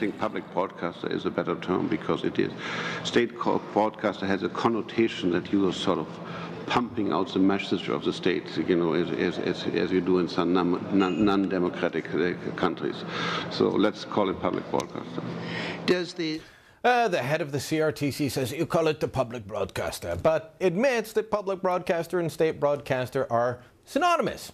think public broadcaster is a better term because it is. State broadcaster has a connotation that you are sort of pumping out the message of the state, as you do in some non-democratic countries. So let's call it public broadcaster. Does the head of the CRTC says you call it the public broadcaster, but admits that public broadcaster and state broadcaster are synonymous.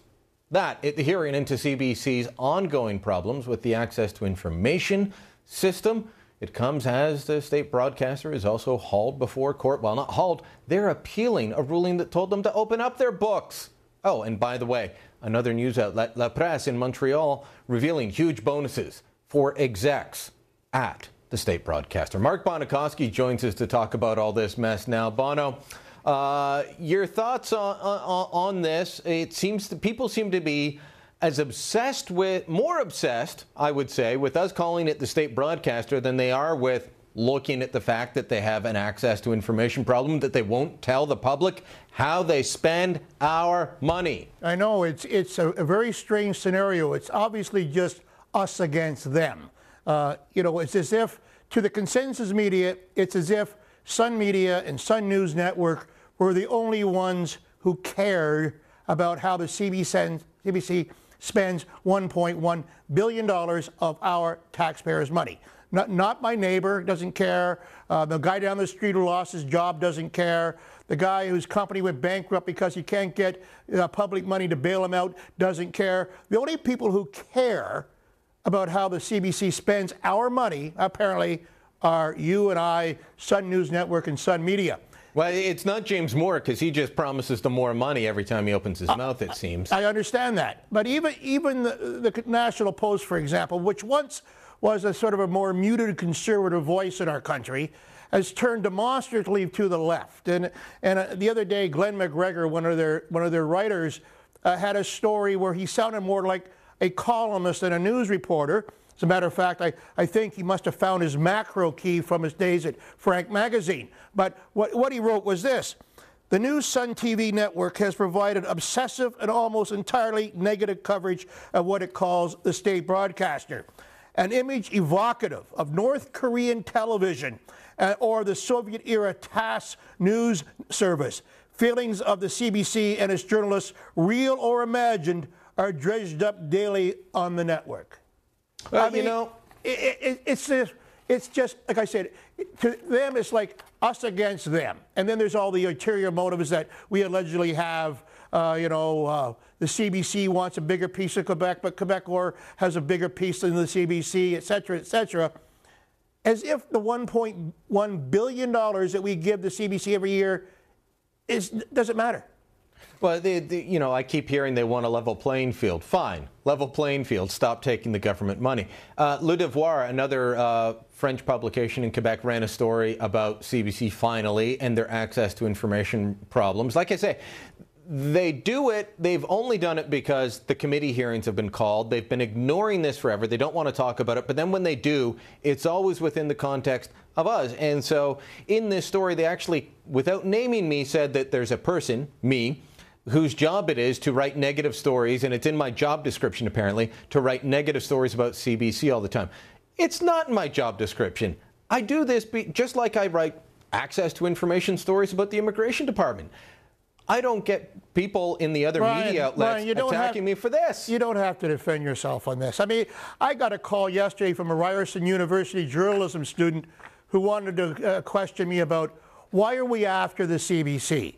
That, at the hearing into CBC's ongoing problems with the access to information system, it comes as the state broadcaster is also hauled before court. Well, not hauled, they're appealing a ruling that told them to open up their books. Oh, and by the way, another news outlet, La Presse in Montreal, revealing huge bonuses for execs at the state broadcaster. Mark Bonokoski joins us to talk about all this mess now. Bono, your thoughts on this? It seems that people seem to be more obsessed, I would say, with us calling it the state broadcaster than they are with looking at the fact that they have an access to information problem, that they won't tell the public how they spend our money. I know, it's a very strange scenario. It's obviously just us against them. It's as if, to the consensus media, it's as if Sun Media and Sun News Network were the only ones who cared about how the CBC spends $1.1 billion of our taxpayers' money. Not my neighbor doesn't care. The guy down the street who lost his job doesn't care. The guy whose company went bankrupt because he can't get public money to bail him out doesn't care. The only people who care about how the CBC spends our money, apparently, are you and I, Sun News Network and Sun Media. Well, it's not James Moore, because he just promises them more money every time he opens his mouth, it seems. I understand that. But even the National Post, for example, which once was a sort of a more muted conservative voice in our country, has turned demonstratively to the left. And the other day, Glenn McGregor, one of their writers, had a story where he sounded more like a columnist than a news reporter. As a matter of fact, I think he must have found his macro key from his days at Frank Magazine. But what he wrote was this: the new Sun TV network has provided obsessive and almost entirely negative coverage of what it calls the state broadcaster. An image evocative of North Korean television or the Soviet-era TASS news service. Feelings of the CBC and its journalists, real or imagined, are dredged up daily on the network. Well, it's just, like I said, to them it's like us against them. And then there's all the ulterior motives that we allegedly have. The CBC wants a bigger piece of Quebec, but Quebecor has a bigger piece than the CBC, et cetera, et cetera. As if the $1.1 billion that we give the CBC every year doesn't matter. Well, I keep hearing they want a level playing field. Fine, level playing field. Stop taking the government money. Le Devoir, another French publication in Quebec, ran a story about CBC finally and their access to information problems. Like I say, they do it. They've only done it because the committee hearings have been called. They've been ignoring this forever. They don't want to talk about it. But then when they do, it's always within the context of us. And so in this story, they actually, without naming me, said that there's a person, me, whose job it is to write negative stories, and it's in my job description, apparently, to write negative stories about CBC all the time. It's not in my job description. I do this just like I write access to information stories about the immigration department. I don't get people in the other media outlets attacking me for this. You don't have to defend yourself on this. I mean, I got a call yesterday from a Ryerson University journalism student who wanted to question me about why are we after the CBC?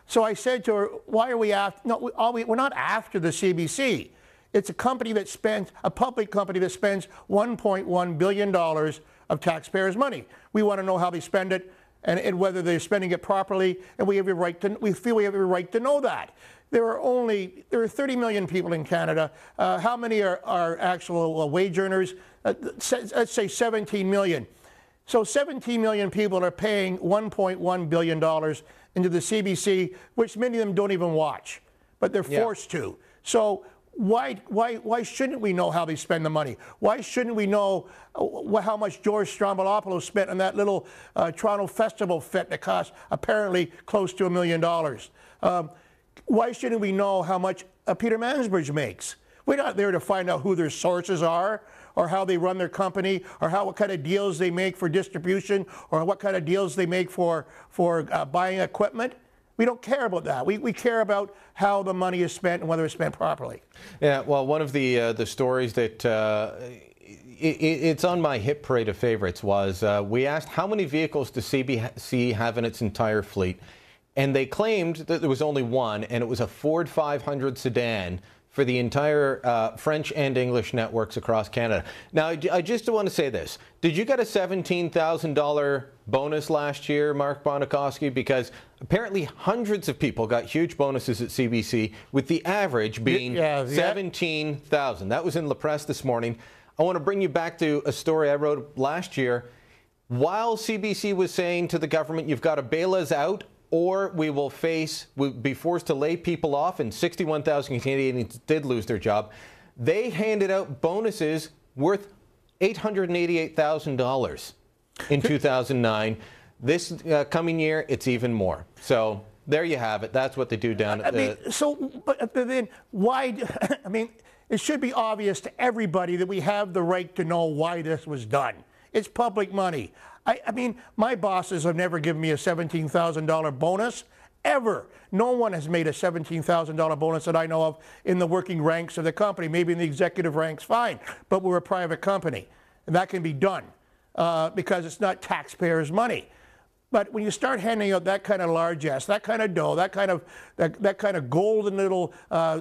So I said to her, why are we after? No, we're not after the CBC. It's a company that a public company that spends $1.1 billion of taxpayers' money. We want to know how they spend it and whether they're spending it properly, and we feel we have a right to know that. There are 30 million people in Canada. How many are actual wage earners? Let's say 17 million. So 17 million people are paying $1.1 billion into the CBC, which many of them don't even watch, but they're forced to. So why shouldn't we know how they spend the money? Why shouldn't we know how much George Stroumboulopoulos spent on that little Toronto Festival fit that cost apparently close to $1 million? Why shouldn't we know how much Peter Mansbridge makes? We're not there to find out who their sources are or how they run their company, or what kind of deals they make for distribution, or what kind of deals they make for buying equipment. We don't care about that. We care about how the money is spent and whether it's spent properly. Yeah, well, one of the stories that it's on my hit parade of favorites was we asked how many vehicles does CBC have in its entire fleet, and they claimed that there was only one, and it was a Ford 500 sedan for the entire French and English networks across Canada. Now, I just want to say this. Did you get a $17,000 bonus last year, Mark Bonokoski? Because apparently hundreds of people got huge bonuses at CBC, with the average being $17,000. That was in La Presse this morning. I want to bring you back to a story I wrote last year. While CBC was saying to the government, you've got to bail us out, or we'll be forced to lay people off, and 61,000 Canadians did lose their job, they handed out bonuses worth $888,000 in 2009. This coming year, it's even more. So there you have it. That's what they do down at but then why? I mean, it should be obvious to everybody that we have the right to know why this was done. It's public money. I mean, my bosses have never given me a $17,000 bonus, ever. No one has made a $17,000 bonus that I know of in the working ranks of the company. Maybe in the executive ranks, fine. But we're a private company, and that can be done because it's not taxpayers' money. But when you start handing out that kind of largesse, that kind of dough, that kind of golden little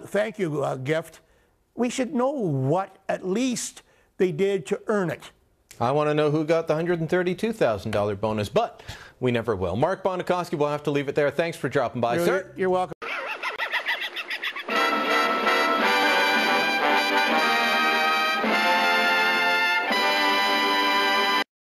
thank you gift, we should know what at least they did to earn it. I want to know who got the $132,000 bonus, but we never will. Mark Bonokoski, we'll have to leave it there. Thanks for dropping by, sir. You're welcome.